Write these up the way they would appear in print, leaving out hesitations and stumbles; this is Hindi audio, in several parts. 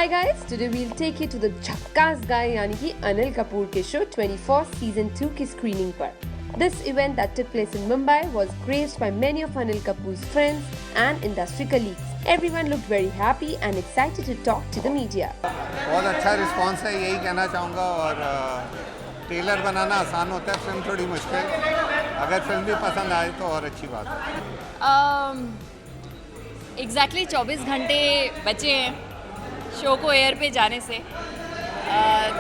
Hi guys, today we'll take you to the झक्कास guy यानी कि अनिल कपूर के शो 24 सीजन 2 की स्क्रीनिंग पर. This event that took place in Mumbai was graced by many of Anil Kapoor's friends and industry colleagues. Everyone looked very happy and excited to talk to the media. बहुत अच्छा रिस्पांस है, यही कहना चाहूँगा. और ट्रेलर बनाना आसान होता है, फिल्म थोड़ी मुश्किल. अगर फिल्म भी पसंद आए तो और अच्छी बात है. एग्जैक्टली 24 घंटे बचे हैं शो को एयर पे जाने से.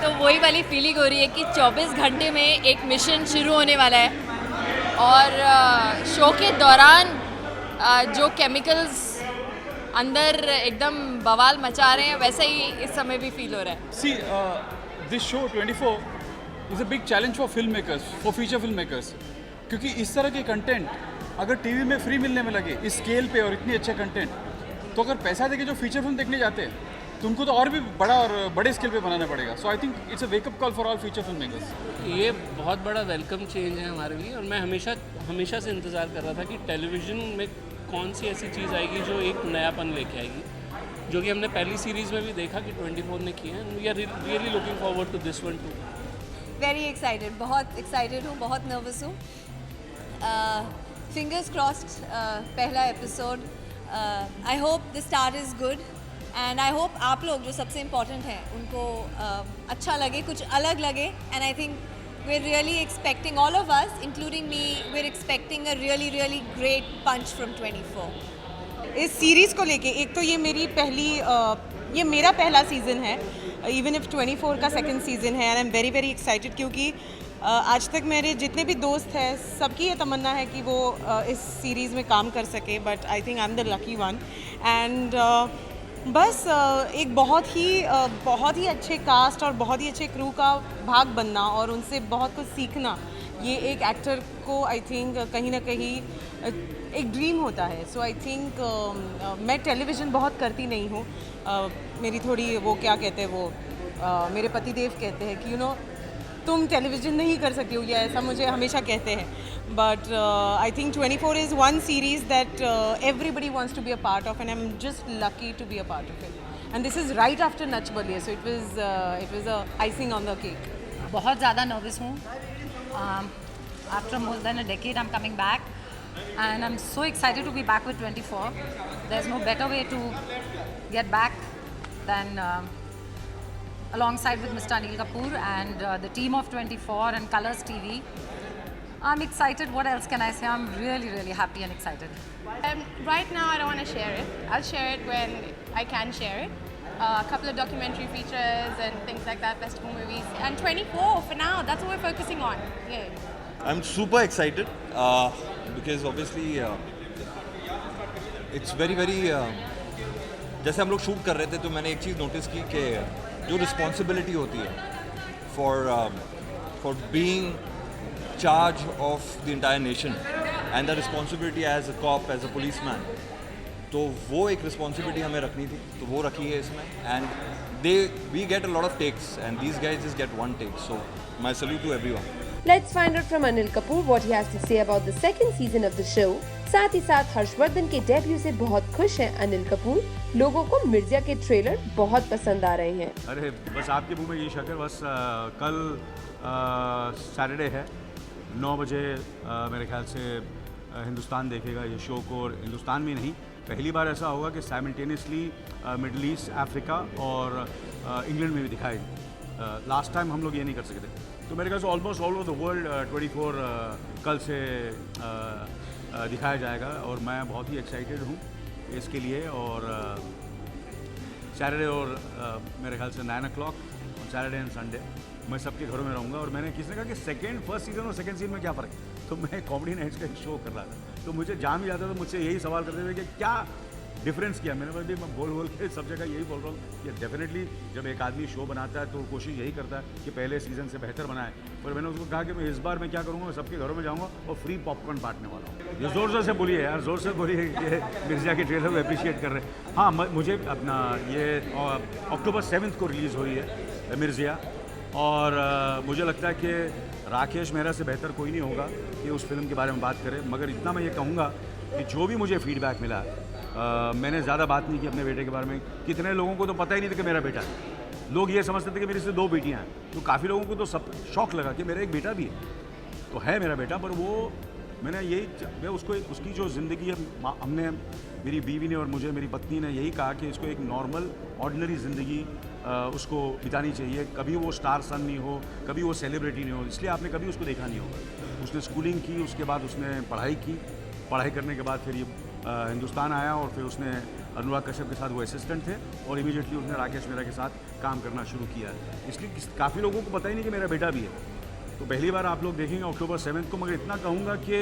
तो वही वाली फीलिंग हो रही है कि 24 घंटे में एक मिशन शुरू होने वाला है और शो के दौरान जो केमिकल्स अंदर एकदम बवाल मचा रहे हैं वैसा ही इस समय भी फील हो रहा है. See, this show 24 is a big challenge for filmmakers, for feature filmmakers. क्योंकि इस तरह के कंटेंट अगर टीवी में फ्री मिलने में लगे इस स्केल पे और इतनी अच्छे कंटेंट, तो अगर पैसा देके जो फीचर फिल्म देखने जाते हैं तो उनको तो और भी बड़ा और बड़े स्केल पे बनाना पड़ेगा. So I think it's a wake up call for all feature film makers. ये बहुत बड़ा वेलकम चेंज है हमारे लिए और मैं हमेशा से इंतज़ार कर रहा था कि टेलीविज़न में कौन सी ऐसी चीज़ आएगी जो एक नयापन लेके आएगी, जो कि हमने पहली सीरीज़ में भी देखा कि 24 ने किया है. We are really looking forward to this one too. Very excited, बहुत एक्साइटेड हूँ, बहुत नर्वस हूँ. फिंगर्स क्रॉस्ड पहला episode. I hope the start is good and I hope आप लोग जो सबसे इम्पॉर्टेंट हैं उनको अच्छा लगे, कुछ अलग लगे. And I think we're really expecting, all of us including me, we're expecting a really great punch from 24. इस सीरीज़ को लेके एक तो ये मेरा पहला सीज़न है, इवन इफ 24 का सेकंड सीज़न है. And I am very excited क्योंकि आज तक मेरे जितने भी दोस्त हैं सबकी ये तमन्ना है कि वो इस सीरीज़ में काम कर सके, but I think I am the lucky one. And बस एक बहुत ही अच्छे कास्ट और बहुत ही अच्छे क्रू का भाग बनना और उनसे बहुत कुछ सीखना, ये एक एक्टर को आई थिंक कहीं ना कहीं एक ड्रीम होता है. सो आई थिंक मैं टेलीविज़न बहुत करती नहीं हूँ. मेरी थोड़ी वो क्या कहते हैं वो मेरे पतिदेव कहते हैं कि तुम टेलीविज़न नहीं कर सकती हो, या ऐसा मुझे हमेशा कहते हैं. But I think 24 is one series that everybody wants to be a part of, and I'm just lucky to be a part of it. And this is right after Nach Baliye, so it was a icing on the cake. बहुत ज़्यादा नर्वस हूँ. After more than a decade I'm coming back and I'm so excited to be back with 24. There's no better way to get back than alongside with Mr. Anil Kapoor and the team of 24 and Colors TV. I'm excited. What else can I say? I'm really happy and excited. Right now I don't want to share it. I'll share it when I can share it. A couple of documentary features and things like that, festival movies. And 24 for now, that's what we're focusing on. Yeah. I'm super excited because obviously it's very जैसे हम लोग शूट कर रहे थे तो मैंने एक चीज़ नोटिस की कि जो रिस्पॉन्सिबिलिटी होती है for being charge of the entire nation and the responsibility as a cop, as a police man, तो वो एक रिस्पॉन्सिबिलिटी हमें रखनी थी, तो वो रखी है इसमें. And we get a lot of takes and these guys just get one take. So my salute to everyone. Let's find out from Anil Kapoor what he has to say about the second season of the show. साथ ही साथ हर्षवर्धन के डेब्यू से बहुत खुश हैं अनिल कपूर. लोगों को मिर्जा के ट्रेलर बहुत पसंद आ रहे हैं. अरे बस आपके मुंह में ये शक है. बस कल सैटरडे है, 9 बजे मेरे ख्याल से हिंदुस्तान देखेगा ये शो को. और हिंदुस्तान में नहीं, पहली बार ऐसा होगा कि साइमल्टेनियसली मिडल ईस्ट, अफ्रीका और इंग्लैंड में भी दिखाएगी. लास्ट टाइम हम लोग ये नहीं कर सकते. तो मेरे ख्याल से almost all over the world 24 कल से दिखाया जाएगा और मैं बहुत ही एक्साइटेड हूँ इसके लिए. और सैटरडे और मेरे ख्याल से 9 o'clock और सैटरडे एंड संडे मैं सबके घरों में रहूँगा. और मैंने किसी ने कहा कि फर्स्ट सीज़न और सेकंड सीज़न में क्या फ़र्क है, तो मैं कॉमेडी नाइट्स का एक शो कर रहा था तो मुझे जाम ही जाता था. मुझसे यही सवाल करते थे कि क्या डिफरेंस किया. मैंने बोला मैं बोल के सब जगह यही बोल रहा हूँ कि डेफिनेटली जब एक आदमी शो बनाता है तो कोशिश यही करता है कि पहले सीज़न से बेहतर बनाए. पर मैंने उसको कहा कि मैं इस बार मैं क्या करूँगा, मैं सबके घरों में जाऊँगा और फ्री पॉपकॉर्न बांटने वाला हूँ. ये ज़ोर से बोलिए यार, ज़ोर से बोलिए कि मिर्जा के ट्रेलर को अप्रिशिएट कर रहे हैं. हाँ, मुझे अपना ये अक्टूबर 7 को रिलीज़ हुई है मिर्जिया. और मुझे लगता है कि राकेश मेहरा से बेहतर कोई नहीं होगा कि उस फिल्म के बारे में बात करे. मगर इतना मैं ये कहूँगा कि जो भी मुझे फीडबैक मिला मैंने ज़्यादा बात नहीं की अपने बेटे के बारे में। कितने लोगों को तो पता ही नहीं था कि मेरा बेटा है। लोग ये समझते थे कि मेरी से 2 बेटियां हैं, तो काफ़ी लोगों को तो सब शौक लगा कि मेरा एक बेटा भी है। तो है मेरा बेटा, पर वो मैं उसको उसकी जो ज़िंदगी है, हमने, मेरी बीवी ने और मुझे, मेरी पत्नी ने यही कहा कि इसको एक नॉर्मल ऑर्डिनरी ज़िंदगी उसको बितानी चाहिए। कभी वो स्टार सन नहीं हो, कभी वो सेलिब्रिटी नहीं हो, इसलिए आपने कभी उसको देखा नहीं होगा। उसने स्कूलिंग की, उसके बाद उसने पढ़ाई की, पढ़ाई करने के बाद फिर ये हिंदुस्तान आया और फिर उसने अनुराग कश्यप के साथ वो असिस्टेंट थे और इमीडिएटली उसने राकेश मेहरा के साथ काम करना शुरू किया। इसलिए काफ़ी लोगों को पता ही नहीं कि मेरा बेटा भी है। तो पहली बार आप लोग देखेंगे अक्टूबर 7 को, मगर इतना कहूँगा कि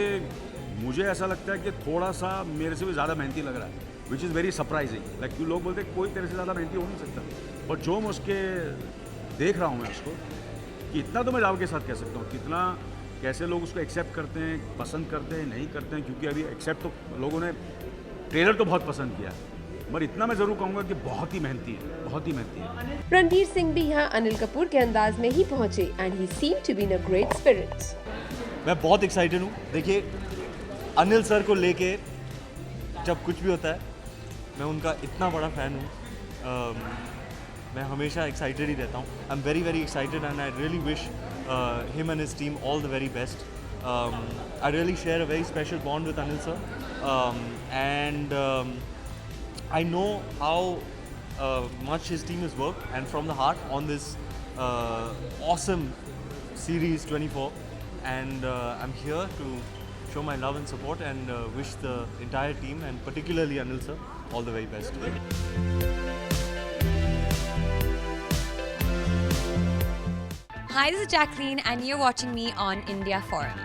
मुझे ऐसा लगता है कि थोड़ा सा मेरे से भी ज़्यादा मेहनती लग रहा है, which is very surprising. Like लोग बोलते हैं कोई तेरे से ज़्यादा मेहनती हो नहीं सकता, बट जो मैं उसके देख रहा हूँ मैं उसको, कि इतना तो मैं जाओ के साथ कह सकता हूँ, कितना कैसे लोग उसको एक्सेप्ट करते हैं, पसंद करते हैं, नहीं करते हैं। क्योंकि अभी एक्सेप्ट तो लोगों ने, ट्रेलर तो बहुत पसंद किया, मगर इतना मैं ज़रूर कहूँगा कि बहुत ही मेहनती है, बहुत ही मेहनती है। रणधीर सिंह भी यहाँ अनिल कपूर के अंदाज में ही पहुंचे and he seem to be in a great spirit. मैं बहुत एक्साइटेड हूँ। देखिए, अनिल सर को लेके जब कुछ भी होता है, मैं उनका इतना बड़ा फ़ैन हूँ, मैं हमेशा एक्साइटेड ही रहता हूँ। I am very very excited and I really wish him and his team all the very best. I really share a very special bond with Anil sir, and I know how much his team has worked, and from the heart, on this awesome series 24, and I'm here to show my love and support and wish the entire team and particularly Anil sir all the very best. Hi, this is Jacqueline and you're watching me on India Forum.